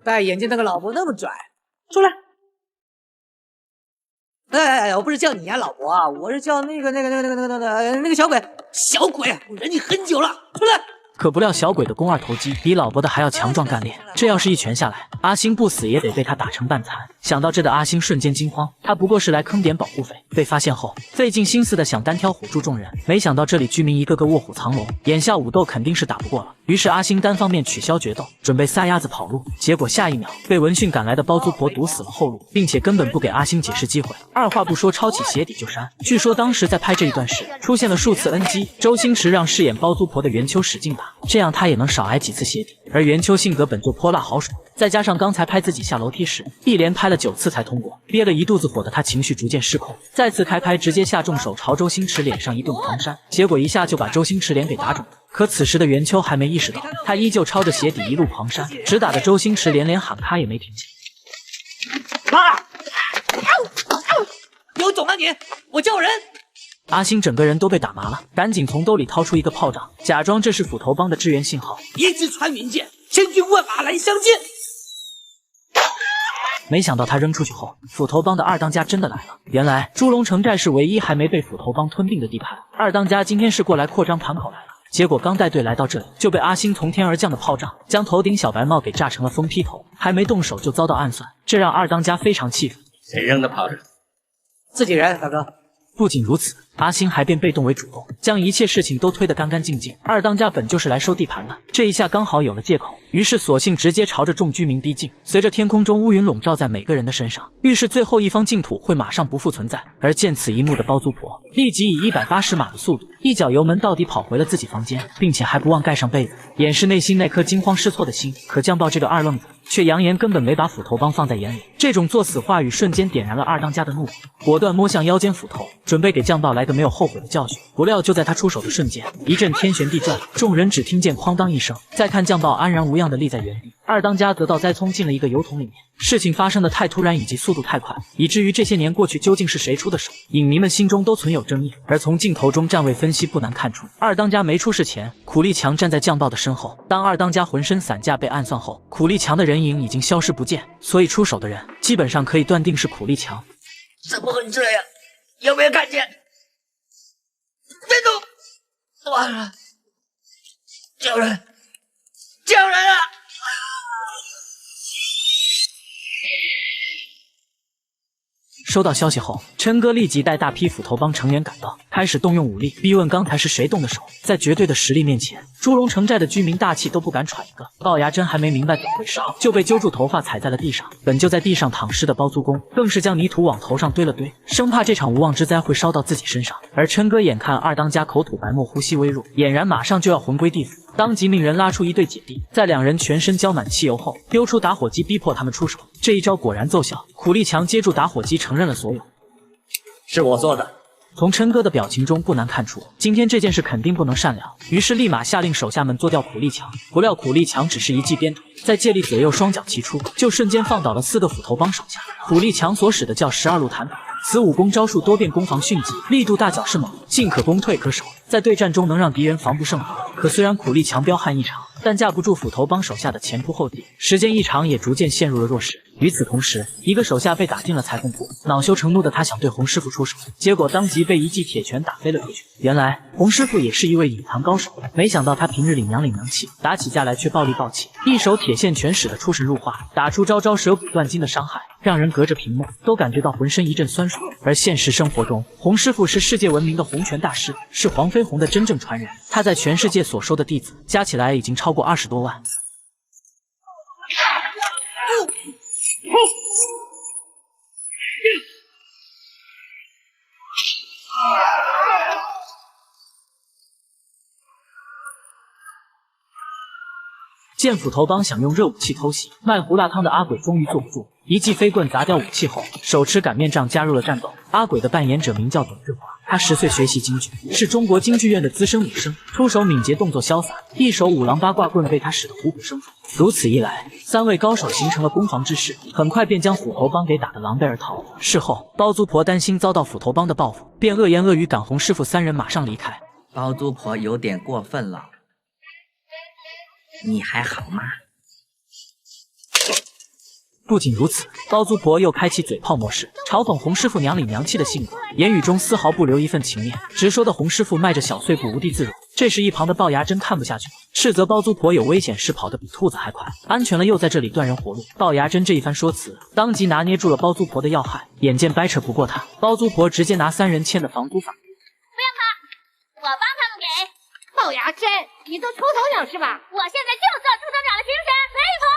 戴眼镜那个老伯那么拽，出来！哎，我不是叫你呀，老伯啊，我是叫那个小鬼，小鬼，我忍你很久了，出来！可不料小鬼的肱二头肌比老伯的还要强壮干练，这要是一拳下来，阿星不死也得被他打成半残。想到这的阿星瞬间惊慌，他不过是来坑点保护费，被发现后费尽心思的想单挑唬住众人，没想到这里居民一个个卧虎藏龙，眼下武斗肯定是打不过了。于是阿星单方面取消决斗，准备撒丫子跑路，结果下一秒被闻讯赶来的包租婆堵死了后路，并且根本不给阿星解释机会，二话不说抄起鞋底就扇。据说当时在拍这一段时出现了数次 NG， 周星驰让饰演包租婆的袁秋使劲打，这样他也能少挨几次鞋底。而袁秋性格本就泼辣豪爽，再加上刚才拍自己下楼梯时一连拍了9次才通过，憋了一肚子火的他情绪逐渐失控，再次开拍直接下重手朝周星驰脸上一顿狂扇，结果一下就把周星驰脸给打肿了。可此时的袁秋还没意识到，他依旧抄着鞋底一路狂扇，直打的周星驰连连喊他也没听见。妈！有种啊你！我叫人！阿星整个人都被打麻了，赶紧从兜里掏出一个炮仗，假装这是斧头帮的支援信号，一支穿云箭，千军万马来相见。没想到他扔出去后，斧头帮的二当家真的来了。原来猪龙城寨是唯一还没被斧头帮吞并的地盘，二当家今天是过来扩张盘口来了。结果刚带队来到这里，就被阿星从天而降的炮仗将头顶小白帽给炸成了疯批头，还没动手就遭到暗算，这让二当家非常气愤。谁扔的炮仗？自己人，大哥。不仅如此，阿星还变被动为主动，将一切事情都推得干干净净。二当家本就是来收地盘的，这一下刚好有了借口，于是索性直接朝着众居民逼近。随着天空中乌云笼罩在每个人的身上，预示最后一方净土会马上不复存在。而见此一幕的包租婆立即以180码的速度一脚油门到底跑回了自己房间，并且还不忘盖上被子，掩饰内心那颗惊慌失措的心。可酱爆这个二愣子却扬言根本没把斧头帮放在眼里，这种作死话语瞬间点燃了二当家的怒火，果断摸向腰间斧头，准备给酱爆来个没有后悔的教训。不料就在他出手的瞬间，一阵天旋地转，众人只听见哐当一声，再看酱爆安然无恙的立在原地，二当家则倒栽葱进了一个油桶里面。事情发生的太突然以及速度太快，以至于这些年过去究竟是谁出的手，影迷们心中都存有争议。而从镜头中站位分析不难看出，二当家没出事前，苦力强站在酱爆的身后，当二当家浑身散架被暗算后，苦力强的人影已经消失不见，所以出手的人基本上可以断定是苦力强。怎么会这样？有没有看见？别动！完了！叫人！叫人啊！收到消息后，琛哥立即带大批斧头帮成员赶到，开始动用武力逼问刚才是谁动的手。在绝对的实力面前，猪龙城寨的居民大气都不敢喘一个。龅牙真还没明白怎么回事，就被揪住头发踩在了地上。本就在地上躺尸的包租公更是将泥土往头上堆了堆，生怕这场无妄之灾会烧到自己身上。而琛哥眼看二当家口吐白沫，呼吸微弱，俨然马上就要魂归地府，当即命人拉出一对姐弟，在两人全身浇满汽油后，丢出打火机逼迫他们出手。这一招果然奏效，苦力强接住打火机承认了所有。是我做的。从琛哥的表情中不难看出，今天这件事肯定不能善了，于是立马下令手下们做掉苦力强。不料苦力强只是一记鞭腿，在借力左右双脚齐出，就瞬间放倒了4个斧头帮手下。苦力强所使的叫12路弹腿，此武功招数多变，攻防迅疾，力度大，脚势猛，进可攻，退可守，在对战中能让敌人防不胜防。可虽然苦力强彪悍异常，但架不住斧头帮手下的前仆后继，时间一长也逐渐陷入了弱势。与此同时，一个手下被打进了裁缝铺，恼羞成怒的他想对洪师傅出手，结果当即被一记铁拳打飞了出去。原来洪师傅也是一位隐藏高手，没想到他平日里娘里娘气，打起架来却暴力暴气，一手铁线拳使得出神入化，打出招招舌骨断筋的伤害，让人隔着屏幕都感觉到浑身一阵酸爽。而现实生活中，洪师傅是世界闻名的洪拳大师，是黄飞鸿的真正传人，他在全世界所收的弟子加起来已经超过20多万。见斧头帮想用热武器偷袭，卖胡辣汤的阿鬼终于坐不住，一记飞棍砸掉武器后，手持擀面杖加入了战斗。阿鬼的扮演者名叫董志华，他10岁学习京剧，是中国京剧院的资深武生，出手敏捷，动作潇洒，一手五郎八卦棍被他使得虎虎生风。如此一来，3位高手形成了攻防之势，很快便将斧头帮给打得狼狈而逃。事后，包租婆担心遭到斧头帮的报复，便恶言恶语赶洪师傅3人马上离开。包租婆有点过分了，你还好吗？不仅如此，包租婆又开启嘴炮模式，嘲讽洪师傅娘里娘气的性格，言语中丝毫不留一份情面，直说的洪师傅迈着小碎步无地自容。这时一旁的龅牙真看不下去了，斥责包租婆有危险时跑得比兔子还快，安全了又在这里断人活路。龅牙真这一番说辞，当即拿捏住了包租婆的要害，眼见掰扯不过他，包租婆直接拿3人签的房租法。不要怕，我帮他们给。龅牙真，你做出头鸟是吧？我现在就做出头鸟了，凭什么？没谱！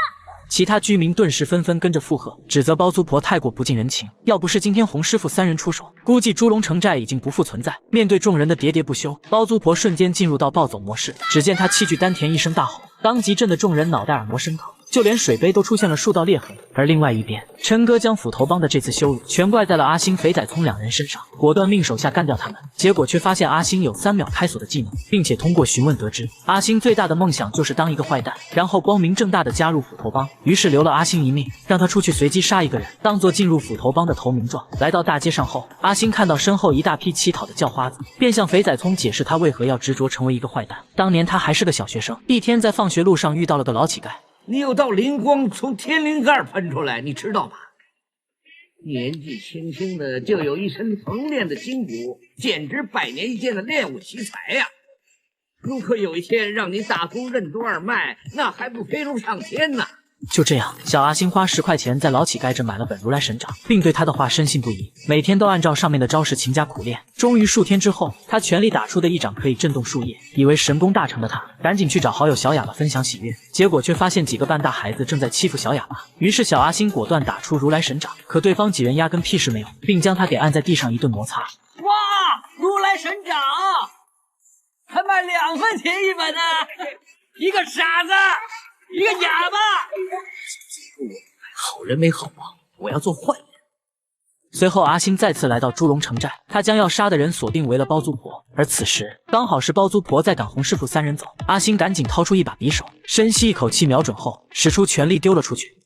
其他居民顿时纷纷跟着附和，指责包租婆太过不近人情。要不是今天洪师傅3人出手，估计猪龙城寨已经不复存在。面对众人的喋喋不休，包租婆瞬间进入到暴走模式。只见她气聚丹田，一声大吼，当即震得众人脑袋耳膜生疼，就连水杯都出现了数道裂痕。而另外一边，琛哥将斧头帮的这次羞辱全怪在了阿星、肥仔聪2人身上，果断命手下干掉他们。结果却发现阿星有3秒开锁的技能，并且通过询问得知，阿星最大的梦想就是当一个坏蛋，然后光明正大的加入斧头帮。于是留了阿星一命，让他出去随机杀一个人，当做进入斧头帮的投名状。来到大街上后，阿星看到身后一大批乞讨的叫花子，便向肥仔聪解释他为何要执着成为一个坏蛋。当年他还是个小学生，一天在放学路上遇到了个老乞丐。你有道灵光从天灵盖喷出来，你知道吗？年纪轻轻的就有一身缝炼的筋骨，简直100年一见的练武奇才呀！如可有一天让你打通任督二脉，那还不飞龙上天呢？就这样，小阿星花10块钱在老乞丐这买了本如来神掌，并对他的话深信不疑，每天都按照上面的招式勤加苦练。终于数天之后，他全力打出的一掌可以震动树叶，以为神功大成的他，赶紧去找好友小哑巴分享喜悦，结果却发现几个半大孩子正在欺负小哑巴。于是小阿星果断打出如来神掌，可对方几人压根屁事没有，并将他给按在地上一顿摩擦。哇，如来神掌还卖2分钱一本呢！一个傻子，一个哑巴。好人没好报，我要做坏人。随后阿星再次来到猪龙城寨，他将要杀的人锁定为了包租婆，而此时刚好是包租婆在赶洪师傅3人走。阿星赶紧掏出一把匕首，深吸一口气瞄准后，使出全力丢了出去。